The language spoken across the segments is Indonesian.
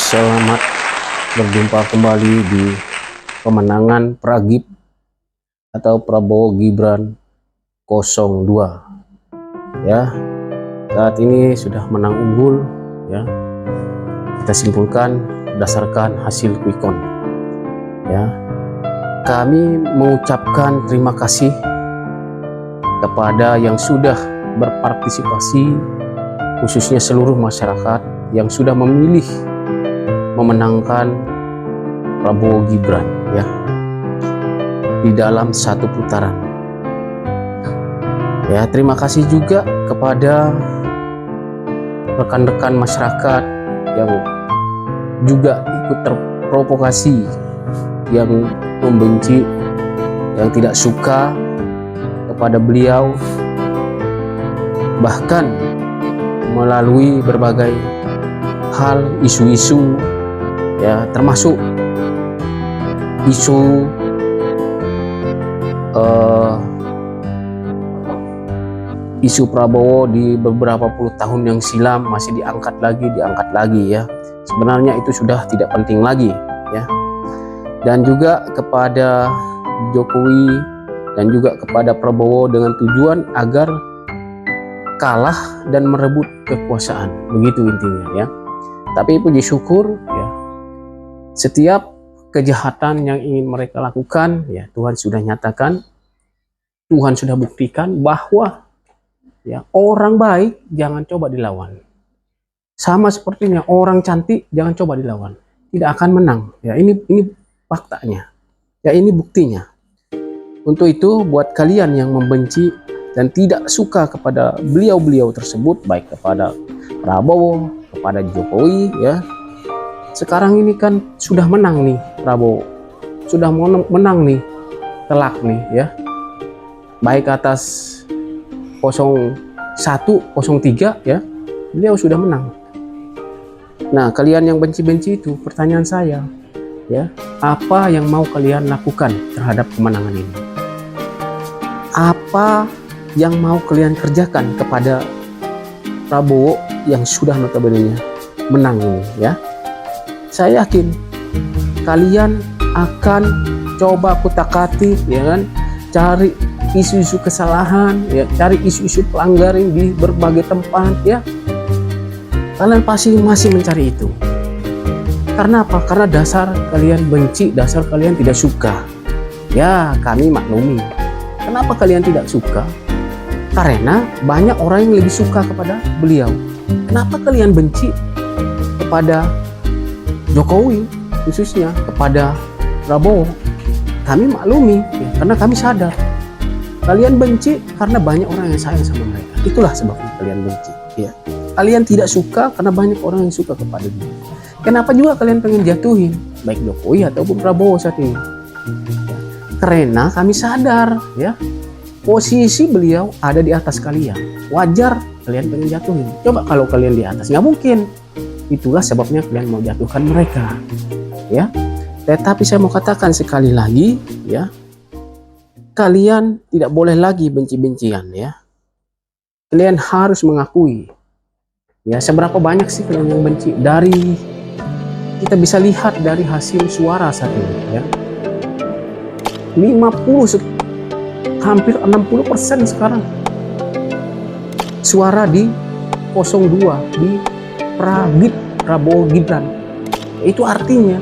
Selamat berjumpa kembali di pemenangan Pragib atau Prabowo Gibran 02. Ya, saat ini sudah menang unggul. Ya, kita simpulkan berdasarkan hasil quick count. Ya, kami mengucapkan terima kasih kepada yang sudah berpartisipasi, khususnya seluruh masyarakat yang sudah memilih memenangkan Prabowo Gibran ya di dalam satu putaran. Ya, terima kasih juga kepada rekan-rekan masyarakat yang juga ikut terprovokasi, yang membenci, yang tidak suka kepada beliau, bahkan melalui berbagai hal, isu-isu ya, termasuk isu isu Prabowo di beberapa puluh tahun yang silam masih diangkat lagi ya. Sebenarnya itu sudah tidak penting lagi ya. Dan juga kepada Jokowi dan juga kepada Prabowo dengan tujuan agar kalah dan merebut kekuasaan, begitu intinya ya. Tapi puji syukur ya, setiap kejahatan yang ingin mereka lakukan ya, Tuhan sudah nyatakan, Tuhan sudah buktikan bahwa ya, orang baik jangan coba dilawan. Sama sepertinya orang cantik jangan coba dilawan, tidak akan menang ya. Ini faktanya ya, ini buktinya. Untuk itu buat kalian yang membenci dan tidak suka kepada beliau-beliau tersebut, baik kepada Prabowo, kepada Jokowi ya, sekarang ini kan sudah menang nih Prabowo, sudah menang nih telak nih ya, baik atas 01, 03 ya, beliau sudah menang. Nah, kalian yang benci-benci itu, pertanyaan saya ya, apa yang mau kalian lakukan terhadap kemenangan ini? Apa yang mau kalian kerjakan kepada Prabowo yang sudah notabene menang ini ya? Saya yakin kalian akan coba kutak-atik ya kan, cari isu-isu kesalahan ya, cari isu-isu pelanggaran di berbagai tempat ya. Kalian pasti masih mencari itu. Karena apa? Karena dasar kalian benci, dasar kalian tidak suka. Ya, kami maklumi. Kenapa kalian tidak suka? Karena banyak orang yang lebih suka kepada beliau. Kenapa kalian benci kepada Jokowi, khususnya kepada Prabowo? Kami maklumi ya, karena kami sadar kalian benci karena banyak orang yang sayang sama mereka. Itulah sebabnya kalian benci ya. Kalian tidak suka karena banyak orang yang suka kepada dia. Kenapa juga kalian pengen jatuhin baik Jokowi ataupun Prabowo saat ini ya? Karena kami sadar ya, posisi beliau ada di atas kalian. Wajar kalian pengen jatuhin. Coba kalau kalian di atas, nggak mungkin. Itulah sebabnya kalian mau jatuhkan mereka ya. Tetapi saya mau katakan sekali lagi ya, kalian tidak boleh lagi benci-bencian ya. Kalian harus mengakui ya, seberapa banyak sih kalian yang benci. Dari kita bisa lihat dari hasil suara saat ini ya, hampir 60% sekarang suara di 02 di Pragib Prabowo Gibran. Itu artinya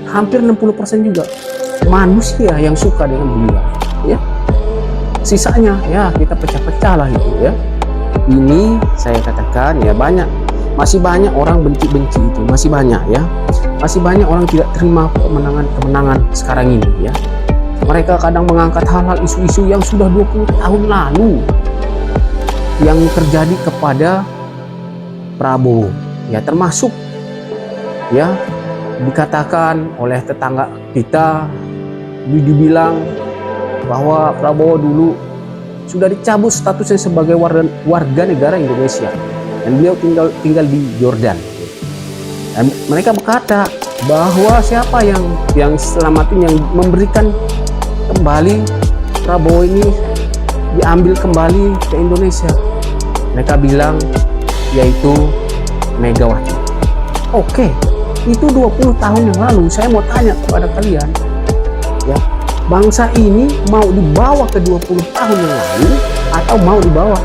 hampir 60% juga manusia yang suka dengan beliau ya. Sisanya ya kita pecah-pecah lah itu ya. Ini saya katakan ya, masih banyak orang benci-benci itu, masih banyak ya. Masih banyak orang tidak terima kemenangan sekarang ini ya. Mereka kadang mengangkat hal-hal isu-isu yang sudah 20 tahun lalu yang terjadi kepada Prabowo ya, termasuk ya dikatakan oleh tetangga kita, dibilang bahwa Prabowo dulu sudah dicabut statusnya sebagai warga negara Indonesia dan beliau tinggal di Jordan. Dan mereka berkata bahwa siapa yang selamatin, yang memberikan kembali Prabowo ini diambil kembali ke Indonesia. Mereka bilang yaitu Megawati. Oke, Itu 20 tahun yang lalu. Saya mau tanya kepada kalian, ya, bangsa ini mau dibawa ke 20 tahun yang lalu atau mau dibawa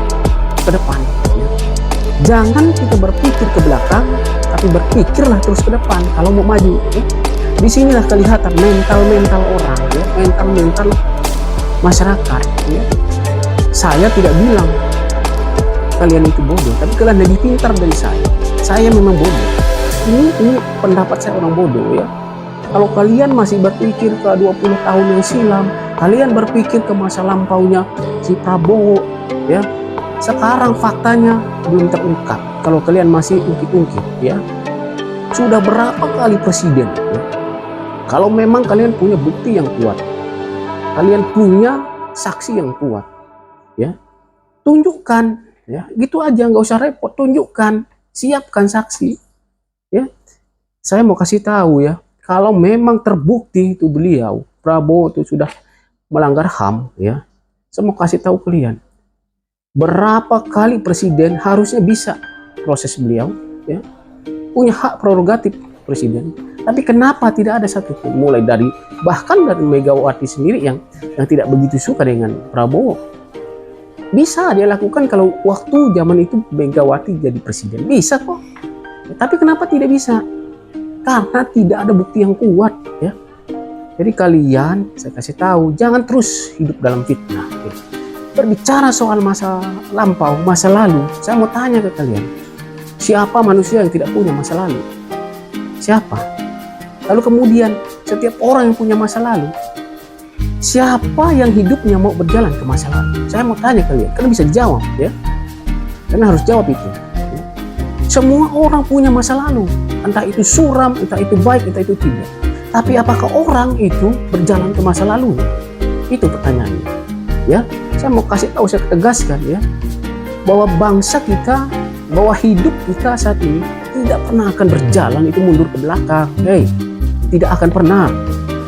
ke depan, ya. Jangan kita berpikir ke belakang, tapi berpikirlah terus ke depan kalau mau maju, ya. Disinilah kelihatan mental orang, ya, mental masyarakat, ya. Saya tidak bilang kalian itu bodoh, tapi kalian lebih pintar dari saya. Saya memang bodoh. Ini pendapat saya orang bodoh, ya. Kalau kalian masih berpikir ke 20 tahun yang silam, kalian berpikir ke masa lampaunya si Prabowo, ya. Sekarang faktanya belum terungkap. Kalau kalian masih ungkit-ungkit, ya. Sudah berapa kali presiden, ya? Kalau memang kalian punya bukti yang kuat, kalian punya saksi yang kuat, ya, tunjukkan, ya, gitu aja, nggak usah repot, tunjukkan, siapkan saksi, ya. Saya mau kasih tahu, ya, kalau memang terbukti itu beliau Prabowo itu sudah melanggar HAM, ya, saya mau kasih tahu kalian, berapa kali presiden harusnya bisa proses beliau, ya, punya hak prerogatif presiden. Tapi kenapa tidak ada satupun, mulai dari bahkan dari Megawati sendiri yang tidak begitu suka dengan Prabowo, bisa dia lakukan kalau waktu zaman itu Megawati jadi presiden, bisa kok. Tapi kenapa tidak bisa? Karena tidak ada bukti yang kuat, ya. Jadi kalian, saya kasih tahu, jangan terus hidup dalam fitnah, ya. Berbicara soal masa lampau, masa lalu, saya mau tanya ke kalian, siapa manusia yang tidak punya masa lalu? Siapa? Lalu kemudian setiap orang yang punya masa lalu, siapa yang hidupnya mau berjalan ke masa lalu? Saya mau tanya kalian, kalian bisa jawab, ya. Kalian harus jawab itu, ya. Semua orang punya masa lalu, entah itu suram, entah itu baik, entah itu tidak. Tapi apakah orang itu berjalan ke masa lalu? Itu pertanyaannya, ya. Saya mau kasih tahu, saya tegaskan, ya, bahwa bangsa kita, bahwa hidup kita saat ini tidak pernah akan berjalan itu mundur ke belakang. Tidak akan pernah.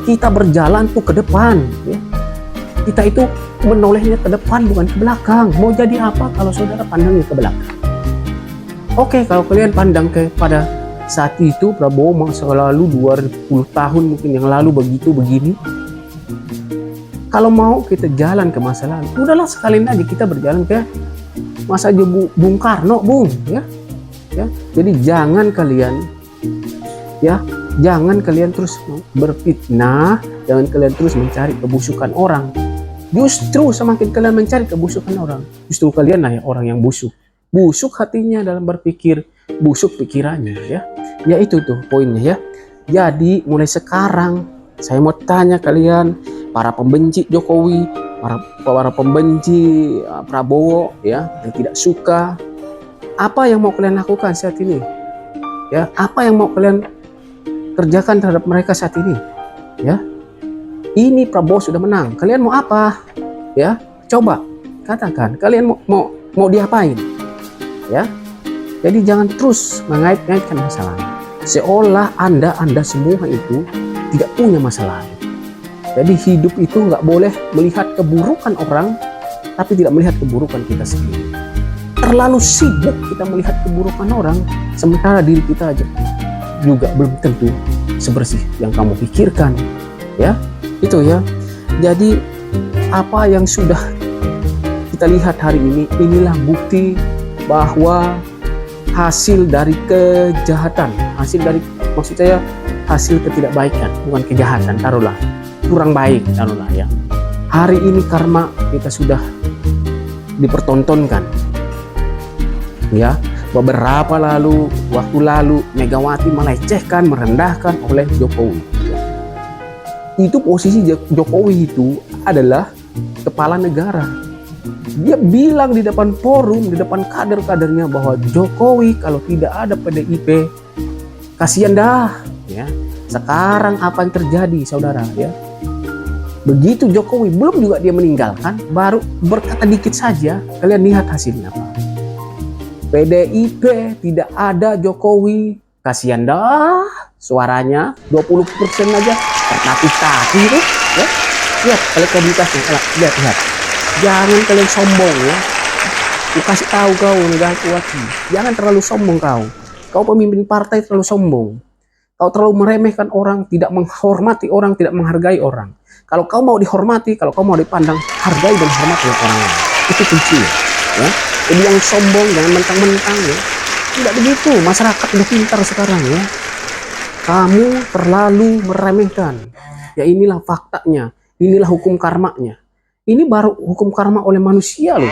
Kita berjalan tuh ke depan, ya. Kita itu menolehnya ke depan, bukan ke belakang. Mau jadi apa kalau saudara pandangnya ke belakang? Oke, kalau kalian pandang kepada saat itu Prabowo masa lalu 20 tahun mungkin yang lalu begitu begini. Kalau mau kita jalan ke masa lalu, udahlah sekalian aja kita berjalan ke masa Bung Karno, Bung, ya. Ya, jadi jangan kalian, ya, jangan kalian terus berfitnah, jangan kalian terus mencari kebusukan orang. Justru semakin kalian mencari kebusukan orang, justru kalian lah ya orang yang busuk. Busuk hatinya dalam berpikir, busuk pikirannya, ya. Ya itu tuh poinnya, ya. Jadi mulai sekarang saya mau tanya kalian, para pembenci Jokowi, para pembenci Prabowo, ya, yang tidak suka, apa yang mau kalian lakukan saat ini? Ya, apa yang mau kalian kerjakan terhadap mereka saat ini, ya? Ini Prabowo sudah menang, kalian mau apa, ya? Coba katakan kalian mau diapain, ya? Jadi jangan terus mengait-ngaitkan masalah seolah anda semua itu tidak punya masalah. Jadi hidup itu nggak boleh melihat keburukan orang tapi tidak melihat keburukan kita sendiri. Terlalu sibuk kita melihat keburukan orang sementara diri kita aja juga belum tentu sebersih yang kamu pikirkan, ya. Itu, ya. Jadi apa yang sudah kita lihat hari ini, inilah bukti bahwa hasil dari kejahatan, hasil dari, maksud saya hasil ketidakbaikan, bukan kejahatan, taruhlah kurang baik, taruhlah, ya. Hari ini karma kita sudah dipertontonkan, ya. Beberapa waktu lalu Megawati melecehkan, merendahkan oleh Jokowi. Itu posisi Jokowi itu adalah kepala negara. Dia bilang di depan forum, di depan kader-kadernya bahwa Jokowi kalau tidak ada PDIP, kasihan dah, ya. Sekarang apa yang terjadi, saudara, ya? Begitu Jokowi belum juga dia meninggalkan, baru berkata dikit saja, kalian lihat hasilnya apa? PDIP tidak ada Jokowi, kasihan dah, suaranya 20% aja tertatih-tatih itu, ya. Lihat elektabilitasnya, lihat. Jangan kalian sombong, ya. Aku kasih tahu kau Megawati, jangan terlalu sombong kau. Kau pemimpin partai terlalu sombong. Kau terlalu meremehkan orang, tidak menghormati orang, tidak menghargai orang. Kalau kau mau dihormati, kalau kau mau dipandang, hargai dan hormati orang lain. Itu kuncinya. Ya. Jadi yang sombong, jangan mentang-mentang ya. Tidak begitu, masyarakat udah pintar sekarang ya. Kamu terlalu meremehkan. Ya inilah faktanya, inilah hukum karmanya. Ini baru hukum karma oleh manusia loh.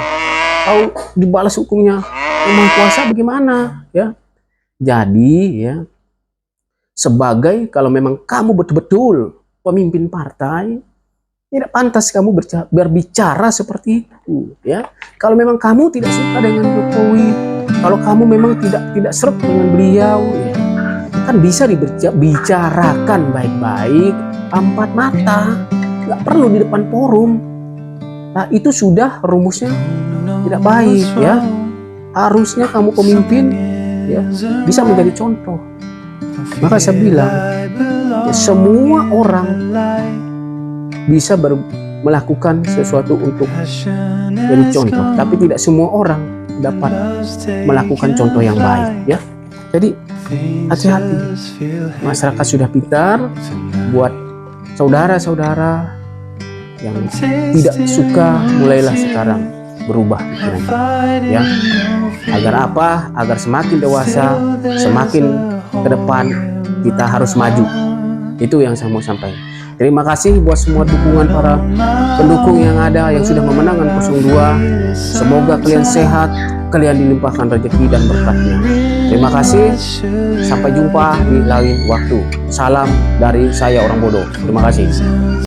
Kau dibalas hukumnya Yang Maha Kuasa bagaimana? Ya. Jadi ya, sebagai kalau memang kamu betul-betul pemimpin partai, tidak pantas kamu berbicara seperti itu ya. Kalau memang kamu tidak suka dengan Jokowi, kalau kamu memang tidak seret dengan beliau ya, kan bisa dibicarakan baik-baik, empat mata, nggak perlu di depan forum. Nah itu sudah rumusnya tidak baik ya. Harusnya kamu pemimpin ya bisa menjadi contoh. Maka saya bilang ya, semua orang bisa melakukan sesuatu untuk jadi contoh, tapi tidak semua orang dapat melakukan contoh yang baik ya. Jadi hati-hati, masyarakat sudah pintar. Buat saudara-saudara yang tidak suka, mulailah sekarang berubah pikirannya ya. Agar apa? Agar semakin dewasa, semakin ke depan kita harus maju. Itu yang saya mau sampaikan. Terima kasih buat semua dukungan para pendukung yang ada, yang sudah memenangkan 02. Semoga kalian sehat, kalian dilimpahkan rezeki dan berkatnya. Terima kasih, sampai jumpa di lain waktu. Salam dari saya orang bodoh. Terima kasih.